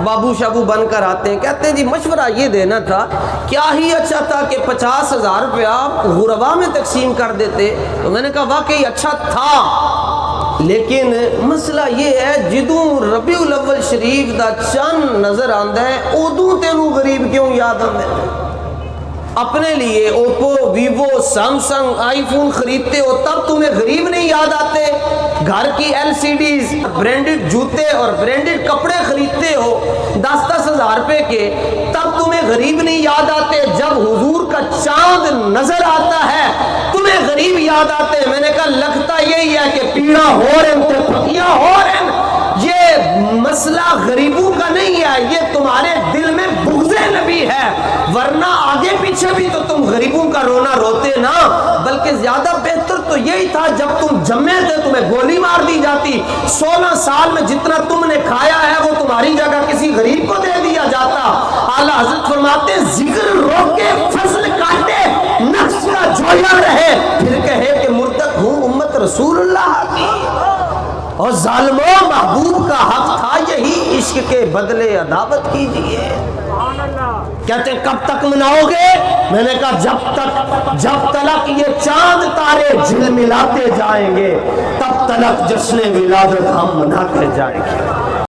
بابو شابو بن کر آتے ہیں، کہتے ہیں جی مشورہ یہ دینا تھا، کیا ہی اچھا تھا کہ 50,000 روپیہ آپ غربا میں تقسیم کر دیتے۔ تو میں نے کہا واقعی اچھا تھا، لیکن مسئلہ یہ ہے جدوں ربیع الاول شریف دا چند نظر آندا ہے ادوں تینوں غریب کیوں یاد آندے؟ اپنے لیے اوپو، ویوو، سیمسنگ، آئی فون خریدتے ہو تب تمہیں غریب نہیں یاد آتے؟ گھر کی ایل سی ڈیز، برینڈڈ جوتے اور برینڈڈ کپڑے خریدتے ہو 10-10 ہزار روپے کے تب تمہیں غریب نہیں یاد آتے؟ جب حضور کا چاند نظر آتا ہے تمہیں غریب یاد آتے ہیں۔ میں نے کہا لگتا یہی ہے کہ پیڑا ہو رہے ہیں، پھکیاں ہو رہے ہیں۔ یہ مسئلہ غریبوں کا نہیں ہے، یہ تمہارے دل میں بغض نبی ہے، ورنہ آگے پیچھے بھی تو تم غریبوں کا رونا روتے نا۔ بلکہ زیادہ بہتر تو یہی تھا جب تم جمے تھے تمہیں گولی مار دی جاتی، 16 سال میں جتنا تم نے کھایا ہے وہ تمہاری جگہ کسی غریب کو دے دیا جاتا۔ اعلیٰ حضرت فرماتے ذکر روکے فضل کاٹے نفس کا جویا رہے، پھر کہے کہ مرتد ہوں امت رسول اللہ کی۔ اور ظالموں محبوب کا حق تھا یہی عشق کے بدلے عداوت کیجئے۔ کہتے ہیں کب تک مناؤ گے؟ میں نے کہا جب تلک یہ چاند تارے جھلملاتے جائیں گے تب تلک جشن ولادت ہم مناتے جائیں گے۔